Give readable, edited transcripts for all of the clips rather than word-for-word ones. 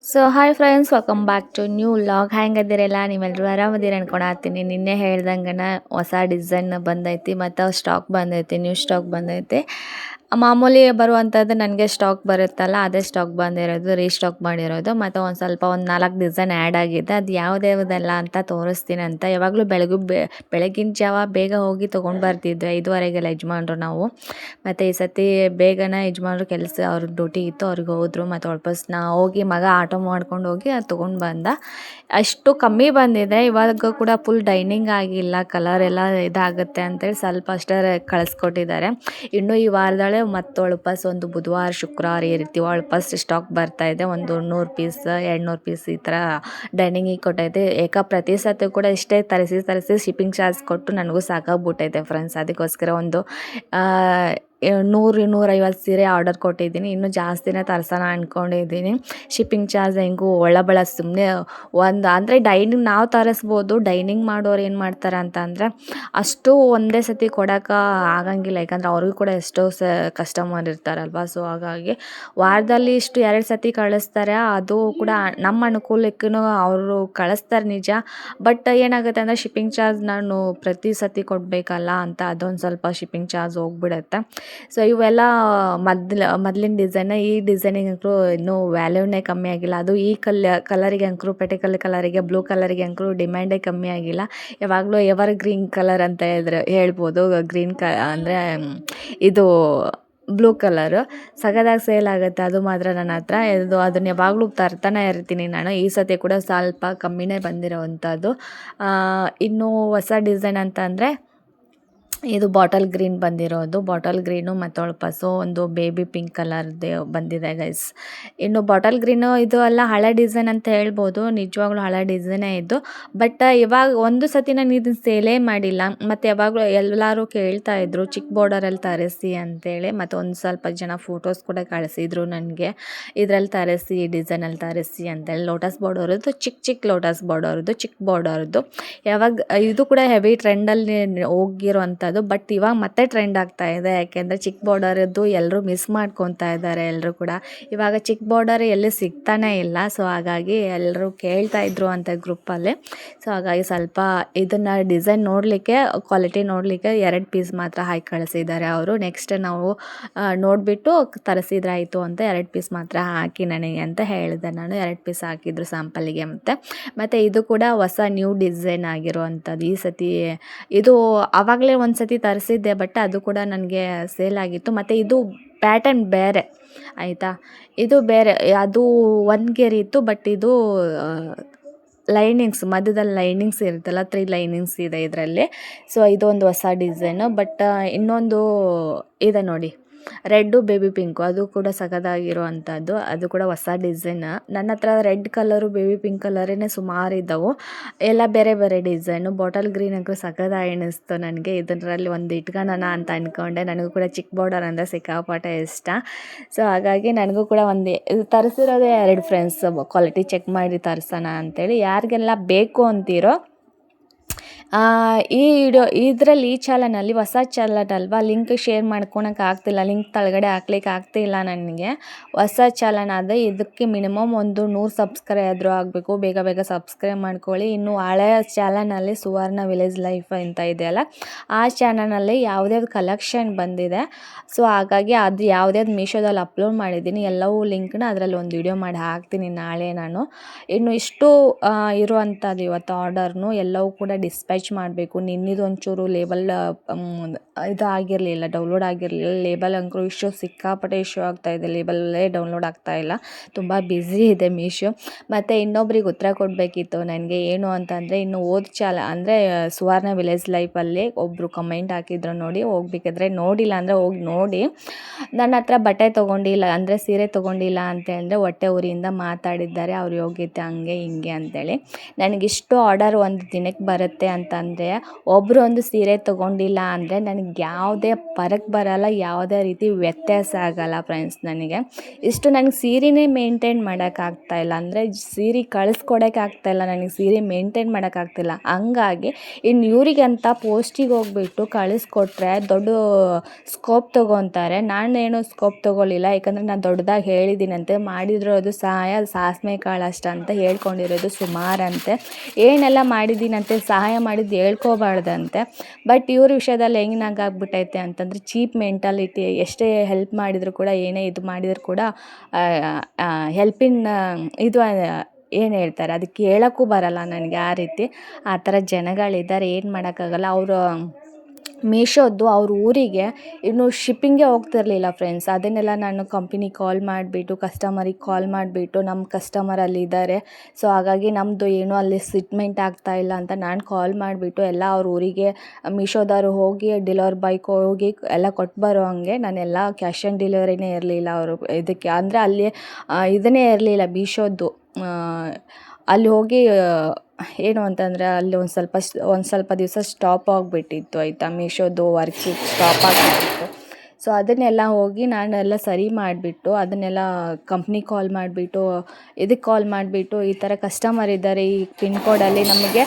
So hi friends, welcome back to new vlog. ಹೆಂಗದಿರಲ್ಲ, ನೀವೆಲ್ಲರೂ ಆರಾಮದಿರ ಅನ್ಕೊಳತ್ತೀನಿ. ನಿನ್ನೆ ಹೇಳ್ದಂಗನ ಹೊಸ ಡಿಸೈನ್ ಬಂದೈತಿ ಮತ್ತು ಸ್ಟಾಕ್ ಬಂದೈತಿ, ನ್ಯೂ ಸ್ಟಾಕ್ ಬಂದೈತಿ. ಮಾಮೂಲಿ ಬರುವಂಥದ್ದು ನನಗೆ ಸ್ಟಾಕ್ ಬರುತ್ತಲ್ಲ, ಅದೇ ಸ್ಟಾಕ್ ಬಂದಿರೋದು, ರೀಸ್ಟಾಕ್ ಮಾಡಿರೋದು. ಮತ್ತು ಒಂದು 4 ಡಿಸೈನ್ ಆ್ಯಡ್ ಆಗಿದೆ. ಅದು ಯಾವುದ್ಯಾವುದೆಲ್ಲ ಅಂತ ತೋರಿಸ್ತೀನಿ ಅಂತ. ಯಾವಾಗಲೂ ಬೆಳಗಿನ ಜಾವ ಬೇಗ ಹೋಗಿ ತೊಗೊಂಡು ಬರ್ತಿದ್ವಿ, 5:30ಗೆಲ್ಲ ಯಜಮಾನ್ರು ನಾವು. ಮತ್ತು ಈ ಸತಿ ಬೇಗನೆ ಯಜಮಾನ್ರು ಕೆಲಸ ಅವ್ರ ಡ್ಯೂಟಿ ಇತ್ತು, ಅವ್ರಿಗೆ ಹೋದ್ರು. ಮತ್ತು ವಾಪಸ್ ನಾ ಹೋಗಿ ಮಗ ಆಟೋ ಮಾಡ್ಕೊಂಡು ಹೋಗಿ ಅದು ತೊಗೊಂಡು ಬಂದ. ಅಷ್ಟು ಕಮ್ಮಿ ಬಂದಿದೆ. ಇವಾಗ ಕೂಡ ಫುಲ್ ಡೈನಿಂಗ್ ಆಗಿಲ್ಲ, ಕಲರ್ ಎಲ್ಲ ಇದಾಗುತ್ತೆ ಅಂತೇಳಿ ಸ್ವಲ್ಪ ಅಷ್ಟೇ ಕಳಿಸ್ಕೊಟ್ಟಿದ್ದಾರೆ. ಇನ್ನು ಈ ವಾರದಲ್ಲೇ ಮತ್ತು ವಾಪಸ್ ಒಂದು ಬುಧವಾರ ಶುಕ್ರವಾರ ಈ ರೀತಿ ವಾಪಸ್ ಸ್ಟಾಕ್ ಬರ್ತಾಯಿದೆ. ಒಂದು 100 ಪೀಸ್ 200 ಪೀಸ್ ಈ ಥರ ಡೈನಿಂಗಿಗೆ ಕೊಟ್ಟೈತೆ. ಪ್ರತಿ ಸತಿ ಕೂಡ ಇಷ್ಟೇ ತರಿಸಿ ಶಿಪ್ಪಿಂಗ್ ಚಾರ್ಜ್ ಕೊಟ್ಟು ನನಗೂ ಸಾಕಾಗ್ಬಿಟ್ಟೈತೆ ಫ್ರೆಂಡ್ಸ್. ಅದಕ್ಕೋಸ್ಕರ ಒಂದು 100-150 ಸೀರೆ ಆರ್ಡರ್ ಕೊಟ್ಟಿದ್ದೀನಿ. ಇನ್ನೂ ಜಾಸ್ತಿನೇ ತರ್ಸೋಣ ಅಂದ್ಕೊಂಡಿದ್ದೀನಿ. ಶಿಪ್ಪಿಂಗ್ ಚಾರ್ಜ್ ಹೆಂಗೂ ಒಳ್ಳಬಳ ಸುಮ್ಮನೆ ಅಂದರೆ ಡೈನಿಂಗ್ ನಾವು ತರಿಸ್ಬೋದು. ಡೈನಿಂಗ್ ಮಾಡೋರು ಏನು ಮಾಡ್ತಾರೆ ಅಂತಂದರೆ ಅಷ್ಟು ಒಂದೇ ಸತಿ ಕೊಡೋಕೆ ಆಗಂಗಿಲ್ಲ, ಯಾಕಂದರೆ ಅವ್ರಿಗೂ ಕೂಡ ಎಷ್ಟೋ ಕಸ್ಟಮರ್ ಇರ್ತಾರಲ್ವ. ಸೊ ಹಾಗಾಗಿ ವಾರದಲ್ಲಿ ಇಷ್ಟು 2 ಸತಿ ಕಳಿಸ್ತಾರೆ. ಅದು ಕೂಡ ನಮ್ಮ ಅನುಕೂಲಕ್ಕೂ ಅವರು ಕಳಿಸ್ತಾರೆ ನಿಜ. ಬಟ್ ಏನಾಗುತ್ತೆ ಅಂದರೆ ಶಿಪ್ಪಿಂಗ್ ಚಾರ್ಜ್ ನಾನು ಪ್ರತಿ ಸತಿ ಕೊಡಬೇಕಲ್ಲ ಅಂತ ಅದೊಂದು ಸ್ವಲ್ಪ ಶಿಪ್ಪಿಂಗ್ ಚಾರ್ಜ್ ಹೋಗ್ಬಿಡುತ್ತೆ. ಸೊ ಇವೆಲ್ಲ ಮೊದಲಿನ ಡಿಸೈನ್. ಈ ಡಿಸೈನಿಗಂತೂ ಇನ್ನೂ ವ್ಯಾಲ್ಯೂನೇ ಕಮ್ಮಿ ಆಗಿಲ್ಲ. ಅದು ಈ ಕಲರಿಗೆ ಅಂಕರು, ಪೆಟಿಕಲ್ ಕಲರಿಗೆ, ಬ್ಲೂ ಕಲರಿಗೆ ಅಂಕರು ಡಿಮ್ಯಾಂಡೇ ಕಮ್ಮಿ ಆಗಿಲ್ಲ. ಯಾವಾಗಲೂ ಎವರ್ ಗ್ರೀನ್ ಕಲರ್ ಅಂತ ಹೇಳ್ಬೋದು. ಗ್ರೀನ್ ಅಂದರೆ ಇದು ಬ್ಲೂ ಕಲರು ಸಗದಾಗಿ ಸೇಲ್ ಆಗುತ್ತೆ. ಅದು ಮಾತ್ರ ನನ್ನ ಹತ್ರ ಅದನ್ನ ಯಾವಾಗಲೂ ತರ್ತಾನೆ ಇರ್ತೀನಿ ನಾನು. ಈ ಸತಿ ಕೂಡ ಸ್ವಲ್ಪ ಕಮ್ಮಿನೇ ಬಂದಿರೋವಂಥದ್ದು. ಇನ್ನು ಹೊಸ ಡಿಸೈನ್ ಅಂತ ಅಂದರೆ ಇದು ಬಾಟಲ್ ಗ್ರೀನ್ ಬಂದಿರೋದು. ಬಾಟಲ್ ಗ್ರೀನು ಮತ್ತು ವಾಪಸ್ಸು ಒಂದು ಬೇಬಿ ಪಿಂಕ್ ಕಲರ್ದು ಬಂದಿದೆ ಗೈಸ್. ಇನ್ನು ಬಾಟಲ್ ಗ್ರೀನು ಇದು ಎಲ್ಲ ಹಳೆ ಡಿಸೈನ್ ಅಂತ ಹೇಳ್ಬೋದು. ನಿಜವಾಗ್ಲೂ ಹಳೆ ಡಿಸೈನೇ ಇದು. ಬಟ್ ಇವಾಗ ಒಂದು ಸತಿ ನಾನು ಇದನ್ನು ಸೇಲೇ ಮಾಡಿಲ್ಲ. ಮತ್ತು ಯಾವಾಗಲೂ ಎಲ್ಲರೂ ಕೇಳ್ತಾಯಿದ್ರು ಚಿಕ್ಕ ಬಾರ್ಡರಲ್ಲಿ ತರಿಸಿ ಅಂತೇಳಿ. ಮತ್ತು ಒಂದು ಸ್ವಲ್ಪ ಜನ ಫೋಟೋಸ್ ಕೂಡ ಕಳಿಸಿದ್ರು ನನಗೆ, ಇದರಲ್ಲಿ ತರಿಸಿ, ಡಿಸೈನಲ್ಲಿ ತರಿಸಿ ಅಂತೇಳಿ. ಲೋಟಸ್ ಬಾರ್ಡರದ್ದು ಚಿಕ್ಕ ಲೋಟಸ್ ಬಾರ್ಡರದ್ದು ಚಿಕ್ಕ ಬಾರ್ಡರ್ದು ಇದು ಕೂಡ ಹೆವಿ ಟ್ರೆಂಡಲ್ಲಿ ಹೋಗಿರೋಂಥದ್ದು. ಬಟ್ ಇವಾಗ ಮತ್ತೆ ಟ್ರೆಂಡ್ ಆಗ್ತಾ ಇದೆ. ಯಾಕೆಂದರೆ ಚಿಕ್ಕ ಬಾರ್ಡರದ್ದು ಎಲ್ಲರೂ ಮಿಸ್ ಮಾಡ್ಕೊತಾ ಇದ್ದಾರೆ ಎಲ್ಲರೂ ಕೂಡ. ಇವಾಗ ಚಿಕ್ಕ ಬಾರ್ಡರ್ ಎಲ್ಲಿ ಸಿಗ್ತಾನೇ ಇಲ್ಲ. ಸೊ ಹಾಗಾಗಿ ಎಲ್ಲರೂ ಕೇಳ್ತಾ ಇದ್ರು ಅಂತ ಗ್ರೂಪಲ್ಲಿ. ಸೊ ಹಾಗಾಗಿ ಸ್ವಲ್ಪ ಇದನ್ನು ಡಿಸೈನ್ ನೋಡಲಿಕ್ಕೆ, ಕ್ವಾಲಿಟಿ ನೋಡಲಿಕ್ಕೆ 2 ಪೀಸ್ ಮಾತ್ರ ಹಾಕಿ ಕಳಿಸಿದ್ದಾರೆ ಅವರು. ನೆಕ್ಸ್ಟ್ ನಾವು ನೋಡಿಬಿಟ್ಟು ತರಿಸಿದ್ರಾಯಿತು ಅಂತ 2 ಪೀಸ್ ಮಾತ್ರ ಹಾಕಿ ನನಗೆ ಅಂತ ಹೇಳಿದೆ ನಾನು. 2 ಪೀಸ್ ಹಾಕಿದ್ರು ಸ್ಯಾಂಪಲ್ಲಿಗೆ. ಮತ್ತು ಇದು ಕೂಡ ಹೊಸ ನ್ಯೂ ಡಿಸೈನ್ ಆಗಿರುವಂಥದ್ದು. ಈ ಸತಿ ಇದು ಆವಾಗಲೇ ಒಂದು ಸತಿ ತರಿಸಿದ್ದೆ, ಬಟ್ ಅದು ಕೂಡ ನನಗೆ ಸೇಲ್ ಆಗಿತ್ತು. ಮತ್ತು ಇದು ಪ್ಯಾಟರ್ನ್ ಬೇರೆ ಆಯಿತಾ, ಇದು ಬೇರೆ. ಅದು ಒಂದು ಗೆರೆ ಇತ್ತು, ಬಟ್ ಇದು ಲೈನಿಂಗ್ಸ್, ಮಧ್ಯದಲ್ಲಿ ಲೈನಿಂಗ್ಸ್ ಇರುತ್ತಲ್ಲ, 3 ಲೈನಿಂಗ್ಸ್ ಇದೆ ಇದರಲ್ಲಿ. ಸೊ ಇದೊಂದು ಹೊಸ ಡಿಸೈನು. ಬಟ್ ಇನ್ನೊಂದು ಇದೆ ನೋಡಿ, ರೆಡ್ಡು ಬೇಬಿ ಪಿಂಕು, ಅದು ಕೂಡ ಸಖತ್ತಾಗಿರುವಂಥದ್ದು. ಅದು ಕೂಡ ಹೊಸ ಡಿಸೈನ್. ನನ್ನ ಹತ್ರ ರೆಡ್ ಕಲರು, ಬೇಬಿ ಪಿಂಕ್ ಕಲರೇ ಸುಮಾರು ಇದ್ದವು. ಎಲ್ಲ ಬೇರೆ ಬೇರೆ ಡಿಸೈನು. ಬಾಟಲ್ ಗ್ರೀನ್ ಅಂತೂ ಸಖತ್ತಾಗಿ ಎಣಿಸ್ತು ನನಗೆ. ಇದರಲ್ಲಿ ಒಂದು ಇಟ್ಕೊಳ್ಳೋಣ ಅಂತ ಅಂದ್ಕೊಂಡೆ. ನನಗೂ ಕೂಡ ಚಿಕ್ಕ ಬಾರ್ಡರ್ ಅಂದರೆ ಸಿಕ್ಕಾಪಟ್ಟೆ ಇಷ್ಟ. ಸೊ ಹಾಗಾಗಿ ನನಗೂ ಕೂಡ ಇದು ತರಿಸಿರೋದೇ 2 ಫ್ರೆಂಡ್ಸ್, ಕ್ವಾಲಿಟಿ ಚೆಕ್ ಮಾಡಿ ತರಿಸೋಣ ಅಂತೇಳಿ. ಯಾರಿಗೆಲ್ಲ ಬೇಕು ಅಂತೀರೋ ಈ ಈ ಚಾನಲಲ್ಲಿ ಹೊಸ ಚಾನಲ್ ಅಲ್ವಾ, ಲಿಂಕ್ ಶೇರ್ ಮಾಡ್ಕೊಳಕ್ಕೆ ಆಗ್ತಿಲ್ಲ, ಲಿಂಕ್ ಕೆಳಗಡೆ ಹಾಕ್ಲಿಕ್ಕೆ ಆಗ್ತಿಲ್ಲ ನನಗೆ. ಹೊಸ ಚಾನಲ್ ಆದರೆ ಇದಕ್ಕೆ ಮಿನಿಮಮ್ ಒಂದು 100 ಸಬ್ಸ್ಕ್ರೈಬ್ ಆಗಬೇಕು. ಬೇಗ ಸಬ್ಸ್ಕ್ರೈಬ್ ಮಾಡ್ಕೊಳ್ಳಿ. ಇನ್ನು ಹಳೆಯ ಚಾನಲಲ್ಲಿ ಸುವರ್ಣ ವಿಲೇಜ್ ಲೈಫ್ ಅಂತ ಇದೆಯಲ್ಲ, ಆ ಚಾನಲಲ್ಲಿ ಯಾವುದ್ಯಾವ್ದು ಕಲೆಕ್ಷನ್ ಬಂದಿದೆ. ಸೊ ಹಾಗಾಗಿ ಅದು ಯಾವುದ್ಯಾವ್ದು ಮೀಶೋದಲ್ಲಿ ಅಪ್ಲೋಡ್ ಮಾಡಿದ್ದೀನಿ, ಎಲ್ಲವೂ ಲಿಂಕ್ನ ಅದರಲ್ಲಿ ಒಂದು ವಿಡಿಯೋ ಮಾಡಿ ಹಾಕ್ತೀನಿ ನಾಳೆ ನಾನು. ಇನ್ನು ಇಷ್ಟು ಇರುವಂಥದ್ದು ಇವತ್ತು ಆರ್ಡರ್ನು ಎಲ್ಲವೂ ಕೂಡ ಡಿಸ್ಪ್ಯಾಚ್ ಮಾಡಬೇಕು. ನಿನ್ನಿದು ಒಂಚೂರು ಲೇಬಲ್ ಇದು ಆಗಿರಲಿಲ್ಲ, ಡೌನ್ಲೋಡ್ ಆಗಿರಲಿಲ್ಲ. ಲೇಬಲ್ ಅಂಕರು ಸಿಕ್ಕಾಪಟ್ಟೆ ಇಶ್ಯೂ ಆಗ್ತಾಯಿದೆ. ಲೇಬಲ್ಲೇ ಡೌನ್ಲೋಡ್ ಆಗ್ತಾಯಿಲ್ಲ. ತುಂಬ ಬ್ಯುಸಿ ಇದೆ ಮೀಶೋ. ಮತ್ತು ಇನ್ನೊಬ್ರಿಗೆ ಉತ್ತರ ಕೊಡಬೇಕಿತ್ತು ನನಗೆ. ಏನು ಅಂತಂದರೆ, ಇನ್ನು ಅಂದರೆ ಸುವರ್ಣ ವಿಲೇಜ್ ಲೈಫಲ್ಲಿ ಒಬ್ಬರು ಕಮೆಂಟ್ ಹಾಕಿದ್ರು ನೋಡಿ, ಹೋಗ್ಬೇಕಾದ್ರೆ ನೋಡಿಲ್ಲ ಅಂದರೆ ಹೋಗಿ ನೋಡಿ. ನನ್ನ ಹತ್ರ ಬಟ್ಟೆ ತೊಗೊಂಡಿಲ್ಲ ಅಂದರೆ ಸೀರೆ ತೊಗೊಂಡಿಲ್ಲ ಅಂತ ಹೇಳಿದ್ರೆ ಹೊಟ್ಟೆ ಉರಿಯಿಂದ ಮಾತಾಡಿದ್ದಾರೆ. ಅವ್ರ ಯೋಗ್ಯತೆ ಹಂಗೆ ಹಿಂಗೆ ಅಂತೇಳಿ. ನನಗಿಷ್ಟು ಆರ್ಡರ್ ಒಂದು ದಿನಕ್ಕೆ ಬರುತ್ತೆ ಅಂತ ಅಂತಂದರೆ, ಒಬ್ಬರು ಒಂದು ಸೀರೆ ತೊಗೊಂಡಿಲ್ಲ ಅಂದರೆ ನನಗೆ ಯಾವುದೇ ಫರಕ್ ಬರಲ್ಲ, ಯಾವುದೇ ರೀತಿ ವ್ಯತ್ಯಾಸ ಆಗಲ್ಲ ಫ್ರೆಂಡ್ಸ್. ನನಗೆ ಸೀರೆನೇ ಮೇಂಟೈನ್ ಮಾಡೋಕ್ಕಾಗ್ತಾಯಿಲ್ಲ, ಅಂದರೆ ಸೀರೆ ಕಳಿಸ್ಕೊಡೋಕ್ಕಾಗ್ತಾಯಿಲ್ಲ, ನನಗೆ ಸೀರೆ ಮೇಂಟೈನ್ ಮಾಡೋಕ್ಕಾಗ್ತಿಲ್ಲ. ಹಂಗಾಗಿ ಇನ್ನು ಇವರಿಗಂತ ಪೋಸ್ಟಿಗೆ ಹೋಗ್ಬಿಟ್ಟು ಕಳಿಸ್ಕೊಟ್ರೆ ದೊಡ್ಡ ಸ್ಕೋಪ್ ತೊಗೊತಾರೆ. ನಾನೇನು ಸ್ಕೋಪ್ ತೊಗೊಳ್ಳಿಲ್ಲ, ಯಾಕಂದರೆ ನಾನು ದೊಡ್ಡದಾಗಿ ಹೇಳಿದ್ದೀನಂತೆ, ಮಾಡಿರೋದು ಸಹಾಯ ಸಾಸಿವೆ ಕಾಳಷ್ಟು ಅಂತ ಹೇಳ್ಕೊಂಡಿರೋದು ಸುಮಾರಂತೆ. ಏನೆಲ್ಲ ಮಾಡಿದ್ದೀನಂತೆ, ಸಹಾಯ ಮಾಡಿದ್ದು ಹೇಳ್ಕೋಬಾರ್ದಂತೆ. ಬಟ್ ಇವ್ರ ವಿಷಯದಲ್ಲಿ ಹೆಂಗಾಗ್ಬಿಟ್ಟೈತೆ ಅಂತಂದರೆ, ಚೀಪ್ ಮೆಂಟಾಲಿಟಿ. ಎಷ್ಟೇ ಹೆಲ್ಪ್ ಮಾಡಿದರೂ ಕೂಡ, ಏನೇ ಇದು ಮಾಡಿದರೂ ಕೂಡ ಹೆಲ್ಪಿನ ಇದು ಏನು ಹೇಳ್ತಾರೆ, ಅದಕ್ಕೆ ಹೇಳೋಕ್ಕೂ ಬರಲ್ಲ ನನಗೆ. ಆ ರೀತಿ ಆ ಥರ ಜನಗಳಿದ್ದಾರೆ, ಏನು ಮಾಡೋಕ್ಕಾಗಲ್ಲ. ಅವರು ಮೀಶೋದ್ದು ಅವ್ರ ಊರಿಗೆ ಇನ್ನೂ ಶಿಪ್ಪಿಂಗೇ ಹೋಗ್ತಿರ್ಲಿಲ್ಲ ಫ್ರೆಂಡ್ಸ್. ಅದನ್ನೆಲ್ಲ ನಾನು ಕಂಪನಿಗೆ ಕಾಲ್ ಮಾಡಿಬಿಟ್ಟು, ಕಸ್ಟಮರಿಗೆ ಕಾಲ್ ಮಾಡಿಬಿಟ್ಟು, ನಮ್ಮ ಕಸ್ಟಮರ್ ಅಲ್ಲಿದ್ದಾರೆ, ಸೊ ಹಾಗಾಗಿ ನಮ್ಮದು ಏನೂ ಅಲ್ಲಿ ಸಿಟ್ಮೆಂಟ್ ಆಗ್ತಾಯಿಲ್ಲ ಅಂತ ನಾನು ಕಾಲ್ ಮಾಡಿಬಿಟ್ಟು ಎಲ್ಲ ಅವ್ರ ಊರಿಗೆ ಮೀಶೋದವ್ರು ಹೋಗಿ ಡೆಲಿವರಿ ಬಾಯ್ಗೆ ಹೋಗಿ ಎಲ್ಲ ಕೊಟ್ಟು ಬರೋ ಹಂಗೆ ನಾನೆಲ್ಲ ಕ್ಯಾಶ್ ಆನ್ ಡೆಲಿವರಿನೇ ಇರಲಿಲ್ಲ ಅವರು ಇದಕ್ಕೆ, ಅಂದರೆ ಅಲ್ಲಿ ಇದನ್ನೇ ಇರಲಿಲ್ಲ ಮೀಶೋದ್ದು. ಅಲ್ಲಿ ಹೋಗಿ ಏನು ಅಂತಂದರೆ, ಅಲ್ಲಿ ಒಂದು ಸ್ವಲ್ಪ ದಿವಸ ಸ್ಟಾಪ್ ಆಗಿಬಿಟ್ಟಿತ್ತು ಆಯಿತಾ, ಮೀಶೋದು ವರ್ಕ್ ಸ್ಟಾಪ್ ಆಗಿಬಿಟ್ಟಿತ್ತು. ಸೊ ಅದನ್ನೆಲ್ಲ ಹೋಗಿ ನಾನೆಲ್ಲ ಸರಿ ಮಾಡಿಬಿಟ್ಟು, ಅದನ್ನೆಲ್ಲ ಕಂಪ್ನಿಗೆ ಕಾಲ್ ಮಾಡಿಬಿಟ್ಟು, ಇದಕ್ಕೆ ಕಾಲ್ ಮಾಡಿಬಿಟ್ಟು, ಈ ಥರ ಕಸ್ಟಮರ್ ಇದ್ದಾರೆ ಈ ಪಿನ್ ಕೋಡಲ್ಲಿ, ನಮಗೆ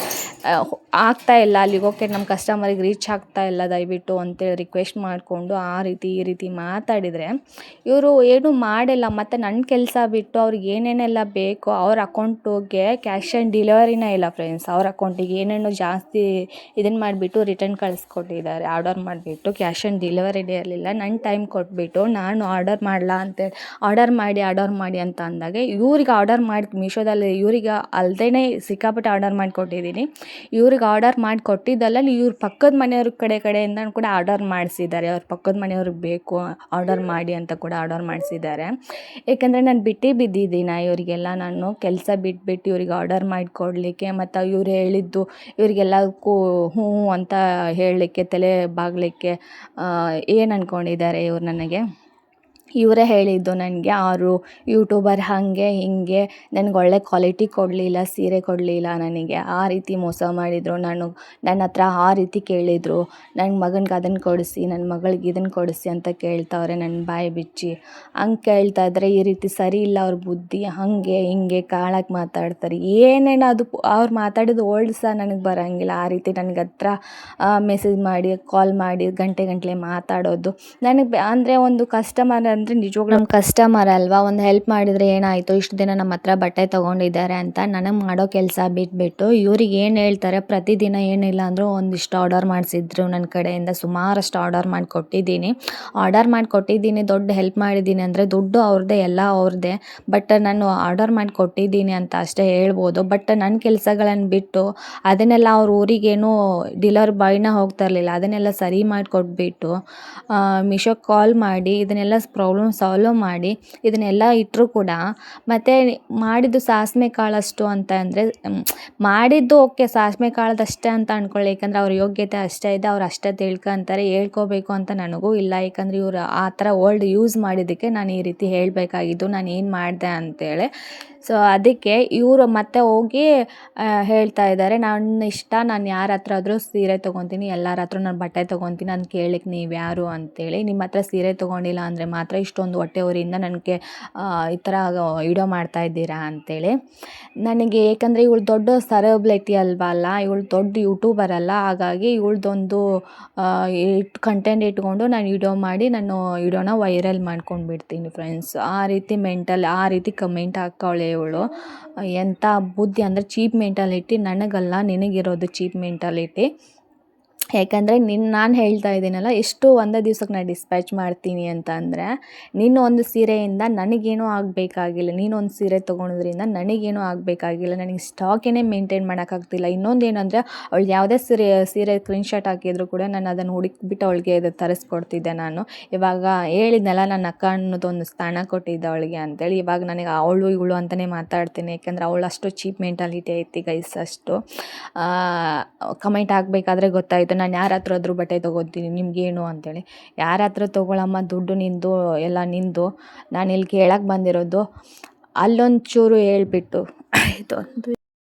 ಆಗ್ತಾಯಿಲ್ಲ ಅಲ್ಲಿಗೆ ಹೋಗೋಕ್ಕೆ, ನಮ್ಮ ಕಸ್ಟಮರಿಗೆ ರೀಚ್ ಆಗ್ತಾಯಿಲ್ಲ ದಯವಿಟ್ಟು ಅಂತೇಳಿ ರಿಕ್ವೆಸ್ಟ್ ಮಾಡಿಕೊಂಡು ಆ ರೀತಿ ಈ ರೀತಿ ಮಾತಾಡಿದರೆ ಇವರು ಏನೂ ಮಾಡಿಲ್ಲ. ಮತ್ತು ನನ್ನ ಕೆಲಸ ಬಿಟ್ಟು ಅವ್ರಿಗೆ ಏನೇನೆಲ್ಲ ಬೇಕೋ ಅವ್ರ ಅಕೌಂಟಿಗೆ ಕ್ಯಾಶ್ ಆನ್ ಡೆಲಿವರಿನೇ ಇಲ್ಲ ಫ್ರೆಂಡ್ಸ್. ಅವ್ರ ಅಕೌಂಟಿಗೆ ಏನೇನೋ ಜಾಸ್ತಿ ಇದನ್ನು ಮಾಡಿಬಿಟ್ಟು ರಿಟರ್ನ್ ಕಳಿಸ್ಕೊಟ್ಟಿದ್ದಾರೆ. ಆರ್ಡರ್ ಮಾಡಿಬಿಟ್ಟು ಕ್ಯಾಶ್ ಆನ್ ಡೆಲಿವರಿನೇ ಇರಲಿಲ್ಲ. ನನ್ನ ಟೈಮ್ ಕೊಟ್ಬಿಟ್ಟು ನಾನು ಆರ್ಡರ್ ಮಾಡಲಾ ಅಂತೇಳಿ ಆರ್ಡರ್ ಮಾಡಿ ಅಂತ ಅಂದಾಗ, ಇವ್ರಿಗೆ ಆರ್ಡರ್ ಮಾಡಿ ಮೀಶೋದಲ್ಲಿ ಇವ್ರಿಗೆ ಅಲ್ಲದೇ ಸಿಕ್ಕಾಪಟ್ಟೆ ಆರ್ಡರ್ ಮಾಡಿಕೊಟ್ಟಿದ್ದೀನಿ. ಇವ್ರಿಗೆ ಆರ್ಡರ್ ಮಾಡಿ ಕೊಟ್ಟಿದ್ದಲ್ಲ, ಇವ್ರ ಪಕ್ಕದ ಮನೆಯವ್ರ ಕಡೆಯಿಂದ ಕೂಡ ಆರ್ಡರ್ ಮಾಡಿಸಿದ್ದಾರೆ. ಅವ್ರ ಪಕ್ಕದ ಮನೆಯವ್ರಿಗೆ ಬೇಕು ಆರ್ಡರ್ ಮಾಡಿ ಅಂತ ಕೂಡ ಆರ್ಡರ್ ಮಾಡಿಸಿದ್ದಾರೆ. ಏಕೆಂದರೆ ನಾನು ಬಿದ್ದಿದ್ದೀನಿ ಇವರಿಗೆಲ್ಲ, ನಾನು ಕೆಲಸ ಬಿಟ್ಬಿಟ್ಟು ಇವ್ರಿಗೆ ಆರ್ಡರ್ ಮಾಡಿಕೊಡ್ಲಿಕ್ಕೆ, ಮತ್ತು ಇವ್ರು ಹೇಳಿದ್ದು ಇವ್ರಿಗೆಲ್ಲದಕ್ಕೂ ಹ್ಞೂ ಅಂತ ಹೇಳಲಿಕ್ಕೆ, ತಲೆ ಬಾಗಲಿಕ್ಕೆ ಏನು ಅಂದ್ಕೊಂಡಿದ್ದಾರೆ ಇವ್ರು ನನಗೆ. ಇವರೇ ಹೇಳಿದ್ದು ನನಗೆ, ಅವರು ಯೂಟ್ಯೂಬರ್ ಹಾಗೆ ಹಿಂಗೆ ನನಗೆ ಒಳ್ಳೆ ಕ್ವಾಲಿಟಿ ಕೊಡಲಿಲ್ಲ, ಸೀರೆ ಕೊಡಲಿಲ್ಲ ನನಗೆ, ಆ ರೀತಿ ಮೋಸ ಮಾಡಿದರು. ನನ್ನ ಹತ್ರ ಆ ರೀತಿ ಕೇಳಿದರು, ನನ್ನ ಮಗನಿಗೆ ಅದನ್ನು ಕೊಡಿಸಿ, ನನ್ನ ಮಗಳಿಗೆ ಇದನ್ನು ಕೊಡಿಸಿ ಅಂತ ಕೇಳ್ತಾವ್ರೆ ನನ್ನ ಬಾಯಿ ಬಿಚ್ಚಿ. ಹಂಗೆ ಕೇಳ್ತಾ ಇದ್ದರೆ ಈ ರೀತಿ ಸರಿ ಇಲ್ಲ ಅವ್ರ ಬುದ್ಧಿ, ಹಾಗೆ ಹಿಂಗೆ ಕಾಳಾಗಿ ಮಾತಾಡ್ತಾರೆ. ಏನೇನು ಅದು ಅವ್ರು ಮಾತಾಡಿದ್ದು ಓಲ್ಡ್ ಸಹ ನನಗೆ ಬರೋಂಗಿಲ್ಲ. ಆ ರೀತಿ ನನಗೆ ಹತ್ರ ಮೆಸೇಜ್ ಮಾಡಿ, ಕಾಲ್ ಮಾಡಿ ಗಂಟೆ ಮಾತಾಡೋದು ನನಗೆ ಅಂದರೆ, ಒಂದು ಕಸ್ಟಮರ್ ಅಂದರೆ ನಿಜವಾಗ್ಲೂ ನಮ್ಮ ಕಸ್ಟಮರ್ ಅಲ್ವಾ, ಒಂದು ಹೆಲ್ಪ್ ಮಾಡಿದರೆ ಏನಾಯಿತು, ಇಷ್ಟು ದಿನ ನಮ್ಮ ಹತ್ರ ಬಟ್ಟೆ ತೊಗೊಂಡಿದ್ದಾರೆ ಅಂತ ನನಗೆ ಮಾಡೋ ಕೆಲಸ ಬಿಟ್ಬಿಟ್ಟು ಇವ್ರಿಗೆ ಏನು ಹೇಳ್ತಾರೆ, ಪ್ರತಿದಿನ ಏನಿಲ್ಲ ಅಂದರೂ ಒಂದಿಷ್ಟು ಆರ್ಡರ್ ಮಾಡಿಸಿದ್ರು ನನ್ನ ಕಡೆಯಿಂದ. ಸುಮಾರಷ್ಟು ಆರ್ಡರ್ ಮಾಡಿಕೊಟ್ಟಿದ್ದೀನಿ, ದೊಡ್ಡ ಹೆಲ್ಪ್ ಮಾಡಿದ್ದೀನಿ. ಅಂದರೆ ದುಡ್ಡು ಅವ್ರದ್ದೇ, ಎಲ್ಲ ಅವ್ರದ್ದೇ, ಬಟ್ ನಾನು ಆರ್ಡರ್ ಮಾಡಿಕೊಟ್ಟಿದ್ದೀನಿ ಅಂತ ಅಷ್ಟೇ ಹೇಳ್ಬೋದು. ಬಟ್ ನನ್ನ ಕೆಲಸಗಳನ್ನು ಬಿಟ್ಟು ಅದನ್ನೆಲ್ಲ ಅವ್ರ ಊರಿಗೇನು ಡೆಲಿವರಿ ಬಾಯ್ನ ಹೋಗ್ತಾ ಇರಲಿಲ್ಲ, ಅದನ್ನೆಲ್ಲ ಸರಿ ಮಾಡಿಕೊಟ್ಬಿಟ್ಟು ಮೀಶೋಗೆ ಕಾಲ್ ಮಾಡಿ ಇದನ್ನೆಲ್ಲ ಪ್ರಾಬ್ಲಮ್ ಸಾಲ್ವ್ ಮಾಡಿ ಇದನ್ನೆಲ್ಲ ಇಟ್ಟರು ಕೂಡ, ಮತ್ತು ಮಾಡಿದ್ದು ಸಾಸಿವೆ ಕಾಳಷ್ಟು ಅಂತ ಅಂದರೆ, ಮಾಡಿದ್ದು ಓಕೆ ಸಾಸಿವೆ ಕಾಳದಷ್ಟೇ ಅಂತ ಅಂದ್ಕೊಳ್ಳಿ, ಯಾಕಂದರೆ ಅವ್ರ ಯೋಗ್ಯತೆ ಅಷ್ಟೇ ಇದೆ, ಅವ್ರು ಅಷ್ಟೇ ತಿಳ್ಕೊಂತಾರೆ. ಹೇಳ್ಕೋಬೇಕು ಅಂತ ನನಗೂ ಇಲ್ಲ, ಯಾಕಂದರೆ ಇವರು ಆ ಥರ ವರ್ಡ್ ಯೂಸ್ ಮಾಡಿದ್ದಕ್ಕೆ ನಾನು ಈ ರೀತಿ ಹೇಳಬೇಕಾಗಿದ್ದು, ನಾನು ಏನು ಮಾಡಿದೆ ಅಂತೇಳಿ. ಸೊ ಅದಕ್ಕೆ ಇವರು ಮತ್ತೆ ಹೋಗಿ ಹೇಳ್ತಾ ಇದ್ದಾರೆ, ನನ್ನ ಇಷ್ಟ, ನಾನು ಯಾರ ಹತ್ರ ಆದರೂ ಸೀರೆ ತೊಗೊತೀನಿ, ಎಲ್ಲರ ಹತ್ರ ನಾನು ಬಟ್ಟೆ ತೊಗೊತೀನಿ, ನಾನು ಕೇಳಲಿಕ್ಕೆ ನೀವು ಯಾರು ಅಂತೇಳಿ. ನಿಮ್ಮ ಹತ್ರ ಸೀರೆ ತೊಗೊಂಡಿಲ್ಲ ಅಂದರೆ ಮಾತ್ರ ಇಷ್ಟೊಂದು ಹೊಟ್ಟೆ ಉರಿಯಿಂದ ನನಗೆ ಈ ಥರ ವಿಡಿಯೋ ಮಾಡ್ತಾ ಇದ್ದೀರಾ ಅಂತೇಳಿ. ನನಗೆ ಏಕೆಂದರೆ ಇವಳು ದೊಡ್ಡ ಸೆಲೆಬ್ರಿಟಿ ಅಲ್ಲ, ಇವಳು ದೊಡ್ಡ ಯೂಟ್ಯೂಬರ್ ಅಲ್ಲ, ಹಾಗಾಗಿ ಇವಳದೊಂದು ಕಂಟೆಂಟ್ ಇಟ್ಕೊಂಡು ನಾನು ವಿಡಿಯೋ ಮಾಡಿ ನಾನು ವಿಡಿಯೋನ ವೈರಲ್ ಮಾಡ್ಕೊಂಡು ಬಿಡ್ತೀನಿ ಫ್ರೆಂಡ್ಸ್. ಆ ರೀತಿ ಕಮೆಂಟ್ ಹಾಕ್ತಾವಳೆ ಇವಳು. ಎಂಥ ಬುದ್ಧಿ ಅಂದರೆ ಚೀಪ್ ಮೆಂಟಾಲಿಟಿ. ನನಗಲ್ಲ, ನಿನಗಿರೋದು ಚೀಪ್ ಮೆಂಟಾಲಿಟಿ. ಯಾಕಂದರೆ ನಾನು ಹೇಳ್ತಾ ಇದ್ದೀನಲ್ಲ, ಎಷ್ಟು ಒಂದೇ ದಿವ್ಸಕ್ಕೆ ನಾನು ಡಿಸ್ಪ್ಯಾಚ್ ಮಾಡ್ತೀನಿ ಅಂತ ಅಂದರೆ, ನೀನು ಒಂದು ಸೀರೆಯಿಂದ ನನಗೇನೂ ಆಗಬೇಕಾಗಿಲ್ಲ, ನೀನೊಂದು ಸೀರೆ ತೊಗೊಳೋದ್ರಿಂದ ನನಗೇನೂ ಆಗಬೇಕಾಗಿಲ್ಲ, ನನಗೆ ಸ್ಟಾಕೇನೇ ಮೇಂಟೈನ್ ಮಾಡೋಕ್ಕಾಗ್ತಿಲ್ಲ. ಇನ್ನೊಂದು ಏನಂದರೆ, ಅವಳು ಯಾವುದೇ ಸೀರೆ ಸ್ಕ್ರೀನ್ಶಾಟ್ ಹಾಕಿದ್ರು ಕೂಡ ನಾನು ಅದನ್ನು ಹುಡುಕ್ಬಿಟ್ಟು ಅವಳಿಗೆ ಇದು ತರಿಸ್ಕೊಡ್ತಿದ್ದೆ ನಾನು. ಇವಾಗ ಹೇಳಿದ್ನಲ್ಲ, ನನ್ನ ಅಕ್ಕ ಅನ್ನೋದೊಂದು ಸ್ಥಾನ ಕೊಟ್ಟಿದ್ದೆ ಅವಳಿಗೆ ಅಂತೇಳಿ. ಇವಾಗ ನನಗೆ ಅವಳು ಇವಳು ಅಂತಲೇ ಮಾತಾಡ್ತೀನಿ, ಯಾಕೆಂದರೆ ಅವಳು ಅಷ್ಟು ಚೀಪ್ ಮೆಂಟಾಲಿಟಿ ಐತಿ ಗೈಸ್. ಅಷ್ಟು ಕಮೆಂಟ್ ಹಾಕಬೇಕಾದ್ರೆ ಗೊತ್ತಾಯಿತು ನಾನು ಯಾರ ಹತ್ರ ಆದರೂ ಬಟ್ಟೆ ತೊಗೊತೀನಿ, ನಿಮಗೇನು ಅಂತೇಳಿ. ಯಾರ ಹತ್ರ ತೊಗೊಳಮ್ಮ, ದುಡ್ಡು ನಿಂದು, ಎಲ್ಲ ನಿಂದು. ನಾನು ಇಲ್ಲಿ ಕೇಳಕ್ಕೆ ಬಂದಿರೋದು, ಅಲ್ಲೊಂದು ಚೂರು ಹೇಳ್ಬಿಟ್ಟು ಇದು